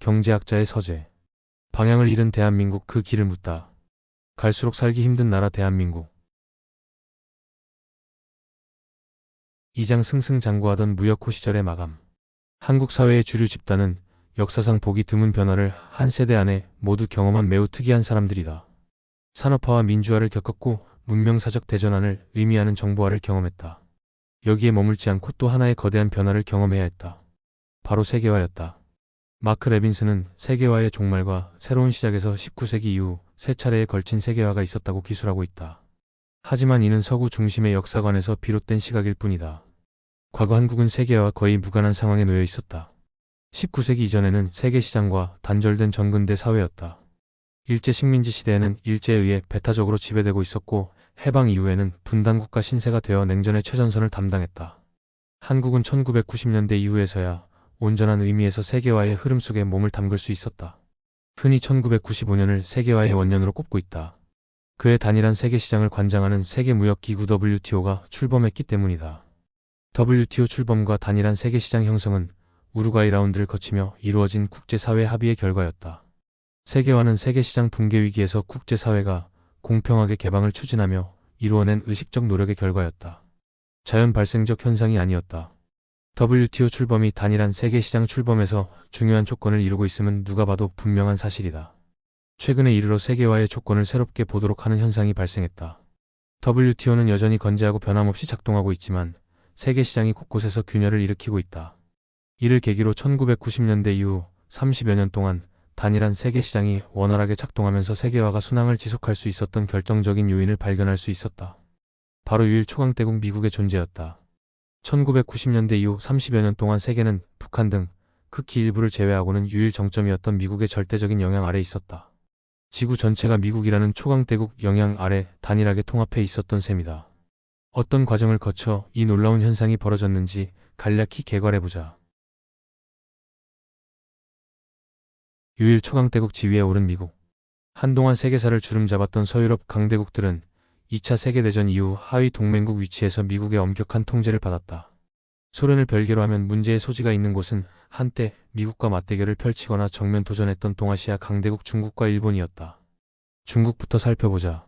경제학자의 서재. 방향을 잃은 대한민국, 그 길을 묻다. 갈수록 살기 힘든 나라 대한민국. 이장 승승장구하던 무역호 시절의 마감. 한국 사회의 주류 집단은 역사상 보기 드문 변화를 한 세대 안에 모두 경험한 매우 특이한 사람들이다. 산업화와 민주화를 겪었고 문명사적 대전환을 의미하는 정보화를 경험했다. 여기에 머물지 않고 또 하나의 거대한 변화를 경험해야 했다. 바로 세계화였다. 마크 레빈스는 세계화의 종말과 새로운 시작에서 19세기 이후 세 차례에 걸친 세계화가 있었다고 기술하고 있다. 하지만 이는 서구 중심의 역사관에서 비롯된 시각일 뿐이다. 과거 한국은 세계화와 거의 무관한 상황에 놓여 있었다. 19세기 이전에는 세계 시장과 단절된 전근대 사회였다. 일제 식민지 시대에는 일제에 의해 배타적으로 지배되고 있었고 해방 이후에는 분단국가 신세가 되어 냉전의 최전선을 담당했다. 한국은 1990년대 이후에서야 온전한 의미에서 세계화의 흐름 속에 몸을 담글 수 있었다. 흔히 1995년을 세계화의 원년으로 꼽고 있다. 그의 단일한 세계시장을 관장하는 세계무역기구 WTO가 출범했기 때문이다. WTO 출범과 단일한 세계시장 형성은 우루과이 라운드를 거치며 이루어진 국제사회 합의의 결과였다. 세계화는 세계시장 붕괴 위기에서 국제사회가 공평하게 개방을 추진하며 이루어낸 의식적 노력의 결과였다. 자연 발생적 현상이 아니었다. WTO 출범이 단일한 세계시장 출범에서 중요한 조건을 이루고 있음은 누가 봐도 분명한 사실이다. 최근에 이르러 세계화의 조건을 새롭게 보도록 하는 현상이 발생했다. WTO는 여전히 건재하고 변함없이 작동하고 있지만 세계시장이 곳곳에서 균열을 일으키고 있다. 이를 계기로 1990년대 이후 30여 년 동안 단일한 세계시장이 원활하게 작동하면서 세계화가 순항을 지속할 수 있었던 결정적인 요인을 발견할 수 있었다. 바로 유일 초강대국 미국의 존재였다. 1990년대 이후 30여 년 동안 세계는 북한 등 극히 일부를 제외하고는 유일 정점이었던 미국의 절대적인 영향 아래 있었다. 지구 전체가 미국이라는 초강대국 영향 아래 단일하게 통합해 있었던 셈이다. 어떤 과정을 거쳐 이 놀라운 현상이 벌어졌는지 간략히 개괄해보자. 유일 초강대국 지위에 오른 미국. 한동안 세계사를 주름잡았던 서유럽 강대국들은 2차 세계대전 이후 하위 동맹국 위치에서 미국의 엄격한 통제를 받았다. 소련을 별개로 하면 문제의 소지가 있는 곳은 한때 미국과 맞대결을 펼치거나 정면 도전했던 동아시아 강대국 중국과 일본이었다. 중국부터 살펴보자.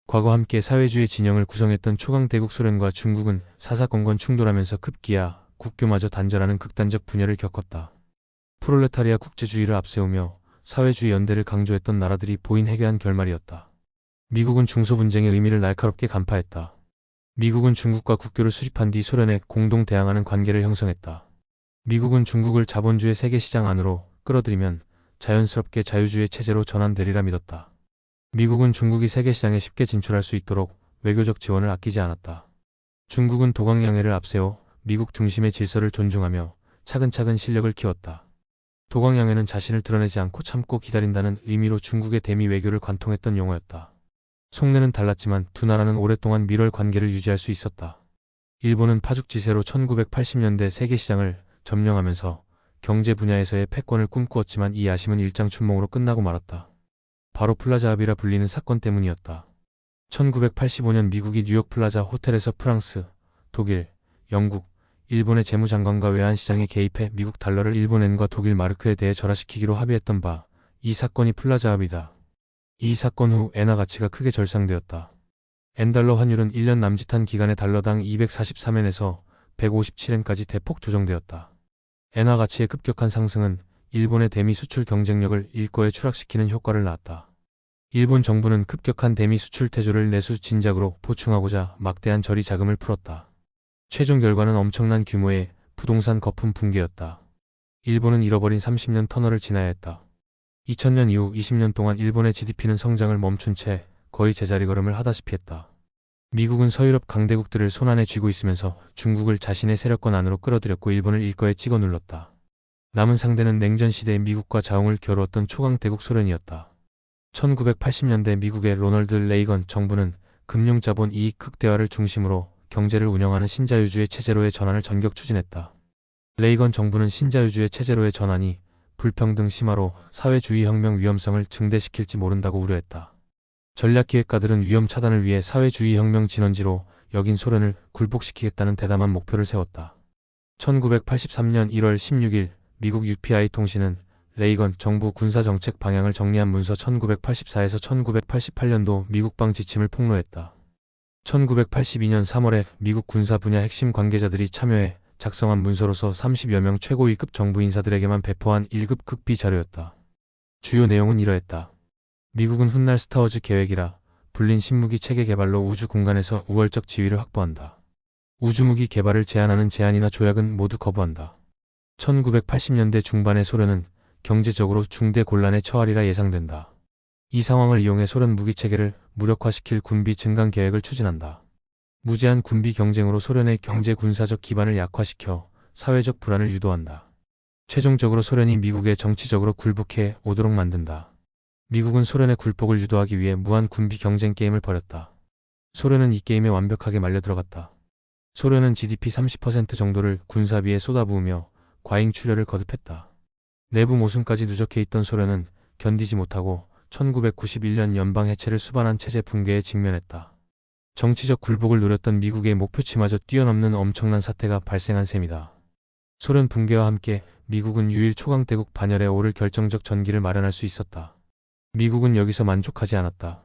과거 함께 사회주의 진영을 구성했던 초강대국 소련과 중국은 사사건건 충돌하면서 급기야 국교마저 단절하는 극단적 분열을 겪었다. 프롤레타리아 국제주의를 앞세우며 사회주의 연대를 강조했던 나라들이 보인 해괴한 결말이었다. 미국은 중소분쟁의 의미를 날카롭게 간파했다. 미국은 중국과 국교를 수립한 뒤 소련에 공동 대항하는 관계를 형성했다. 미국은 중국을 자본주의 세계시장 안으로 끌어들이면 자연스럽게 자유주의 체제로 전환되리라 믿었다. 미국은 중국이 세계시장에 쉽게 진출할 수 있도록 외교적 지원을 아끼지 않았다. 중국은 도광양해를 앞세워 미국 중심의 질서를 존중하며 차근차근 실력을 키웠다. 도광양해는 자신을 드러내지 않고 참고 기다린다는 의미로 중국의 대미 외교를 관통했던 용어였다. 속내는 달랐지만 두 나라는 오랫동안 밀월 관계를 유지할 수 있었다. 일본은 파죽지세로 1980년대 세계시장을 점령하면서 경제 분야에서의 패권을 꿈꾸었지만 이 야심은 일장춘몽으로 끝나고 말았다. 바로 플라자 합의라 불리는 사건 때문이었다. 1985년 미국이 뉴욕 플라자 호텔에서 프랑스, 독일, 영국, 일본의 재무장관과 외환시장에 개입해 미국 달러를 일본 엔과 독일 마르크에 대해 절하시키기로 합의했던 바, 이 사건이 플라자 합의다. 이 사건 후 엔화 가치가 크게 절상되었다. 엔달러 환율은 1년 남짓한 기간에 달러당 243엔에서 157엔까지 대폭 조정되었다. 엔화 가치의 급격한 상승은 일본의 대미 수출 경쟁력을 일거에 추락시키는 효과를 낳았다. 일본 정부는 급격한 대미 수출 태조를 내수 진작으로 보충하고자 막대한 저리 자금을 풀었다. 최종 결과는 엄청난 규모의 부동산 거품 붕괴였다. 일본은 잃어버린 30년 터널을 지나야 했다. 2000년 이후 20년 동안 일본의 GDP는 성장을 멈춘 채 거의 제자리 걸음을 하다시피 했다. 미국은 서유럽 강대국들을 손안에 쥐고 있으면서 중국을 자신의 세력권 안으로 끌어들였고 일본을 일거에 찍어 눌렀다. 남은 상대는 냉전 시대의 미국과 자웅을 겨루었던 초강대국 소련이었다. 1980년대 미국의 로널드 레이건 정부는 금융자본 이익 극대화를 중심으로 경제를 운영하는 신자유주의 체제로의 전환을 전격 추진했다. 레이건 정부는 신자유주의 체제로의 전환이 불평등 심화로 사회주의 혁명 위험성을 증대시킬지 모른다고 우려했다. 전략기획가들은 위험 차단을 위해 사회주의 혁명 진원지로 여긴 소련을 굴복시키겠다는 대담한 목표를 세웠다. 1983년 1월 16일 미국 UPI 통신은 레이건 정부 군사정책 방향을 정리한 문서 1984에서 1988년도 미국방 지침을 폭로했다. 1982년 3월에 미국 군사 분야 핵심 관계자들이 참여해 작성한 문서로서 30여 명 최고위급 정부 인사들에게만 배포한 1급 극비 자료였다. 주요 내용은 이러했다. 미국은 훗날 스타워즈 계획이라 불린 신무기 체계 개발로 우주 공간에서 우월적 지위를 확보한다. 우주무기 개발을 제한하는 제안이나 조약은 모두 거부한다. 1980년대 중반의 소련은 경제적으로 중대 곤란에 처하리라 예상된다. 이 상황을 이용해 소련 무기체계를 무력화시킬 군비 증강 계획을 추진한다. 무제한 군비 경쟁으로 소련의 경제 군사적 기반을 약화시켜 사회적 불안을 유도한다. 최종적으로 소련이 미국에 정치적으로 굴복해 오도록 만든다. 미국은 소련의 굴복을 유도하기 위해 무한 군비 경쟁 게임을 벌였다. 소련은 이 게임에 완벽하게 말려 들어갔다. 소련은 GDP 30% 정도를 군사비에 쏟아부으며 과잉 출혈을 거듭했다. 내부 모순까지 누적해 있던 소련은 견디지 못하고 1991년 연방 해체를 수반한 체제 붕괴에 직면했다. 정치적 굴복을 노렸던 미국의 목표치마저 뛰어넘는 엄청난 사태가 발생한 셈이다. 소련 붕괴와 함께 미국은 유일 초강대국 반열에 오를 결정적 전기를 마련할 수 있었다. 미국은 여기서 만족하지 않았다.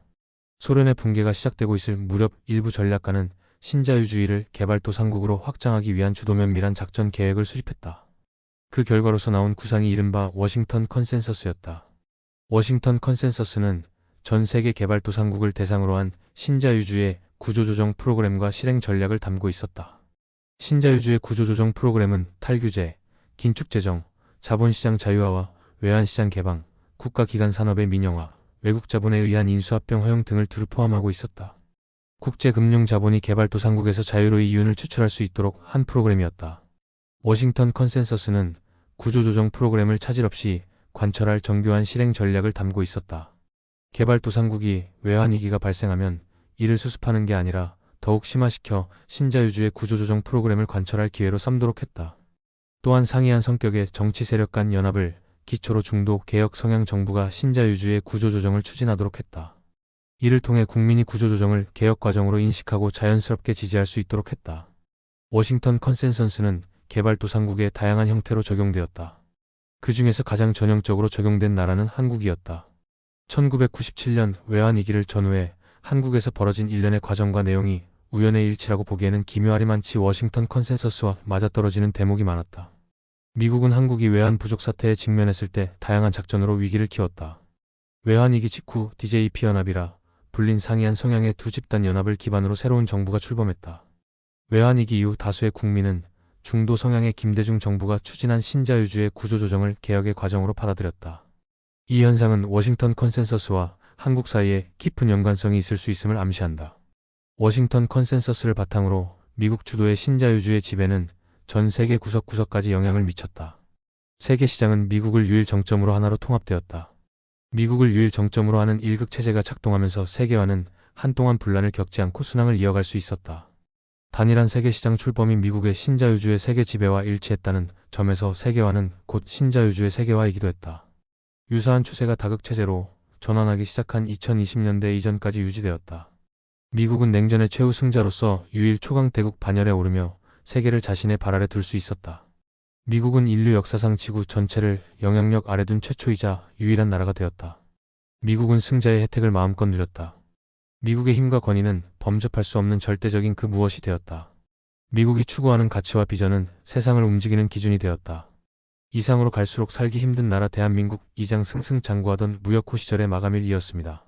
소련의 붕괴가 시작되고 있을 무렵 일부 전략가는 신자유주의를 개발도상국으로 확장하기 위한 주도면밀한 작전 계획을 수립했다. 그 결과로서 나온 구상이 이른바 워싱턴 컨센서스였다. 워싱턴 컨센서스는 전 세계 개발도상국을 대상으로 한 신자유주의 구조조정 프로그램과 실행 전략을 담고 있었다. 신자유주의 구조조정 프로그램은 탈규제, 긴축재정, 자본시장 자유화와 외환시장 개방, 국가기관 산업의 민영화, 외국자본에 의한 인수합병 허용 등을 두루 포함하고 있었다. 국제금융자본이 개발도상국에서 자유로이 이윤을 추출할 수 있도록 한 프로그램이었다. 워싱턴 컨센서스는 구조조정 프로그램을 차질 없이 관철할 정교한 실행 전략을 담고 있었다. 개발도상국이 외환위기가 발생하면 이를 수습하는 게 아니라 더욱 심화시켜 신자유주의 구조조정 프로그램을 관철할 기회로 삼도록 했다. 또한 상이한 성격의 정치 세력 간 연합을 기초로 중도 개혁 성향 정부가 신자유주의 구조조정을 추진하도록 했다. 이를 통해 국민이 구조조정을 개혁 과정으로 인식하고 자연스럽게 지지할 수 있도록 했다. 워싱턴 컨센서스는 개발도상국의 다양한 형태로 적용되었다. 그 중에서 가장 전형적으로 적용된 나라는 한국이었다. 1997년 외환위기를 전후해 한국에서 벌어진 일련의 과정과 내용이 우연의 일치라고 보기에는 기묘하리만치 워싱턴 컨센서스와 맞아떨어지는 대목이 많았다. 미국은 한국이 외환 부족 사태에 직면했을 때 다양한 작전으로 위기를 키웠다. 외환위기 직후 DJP 연합이라 불린 상이한 성향의 두 집단 연합을 기반으로 새로운 정부가 출범했다. 외환위기 이후 다수의 국민은 중도 성향의 김대중 정부가 추진한 신자유주의 구조조정을 개혁의 과정으로 받아들였다. 이 현상은 워싱턴 컨센서스와 한국 사이에 깊은 연관성이 있을 수 있음을 암시한다. 워싱턴 컨센서스를 바탕으로 미국 주도의 신자유주의 지배는 전 세계 구석구석까지 영향을 미쳤다. 세계 시장은 미국을 유일 정점으로 하나로 통합되었다. 미국을 유일 정점으로 하는 일극 체제가 작동하면서 세계화는 한동안 분란을 겪지 않고 순항을 이어갈 수 있었다. 단일한 세계시장 출범이 미국의 신자유주의 세계 지배와 일치했다는 점에서 세계화는 곧 신자유주의 세계화이기도 했다. 유사한 추세가 다극체제로 전환하기 시작한 2020년대 이전까지 유지되었다. 미국은 냉전의 최우승자로서 유일 초강대국 반열에 오르며 세계를 자신의 발 아래 둘 수 있었다. 미국은 인류 역사상 지구 전체를 영향력 아래 둔 최초이자 유일한 나라가 되었다. 미국은 승자의 혜택을 마음껏 누렸다. 미국의 힘과 권위는 범접할 수 없는 절대적인 그 무엇이 되었다. 미국이 추구하는 가치와 비전은 세상을 움직이는 기준이 되었다. 이상으로 갈수록 살기 힘든 나라 대한민국 이장 승승장구하던 무역호 시절의 마감일이었습니다.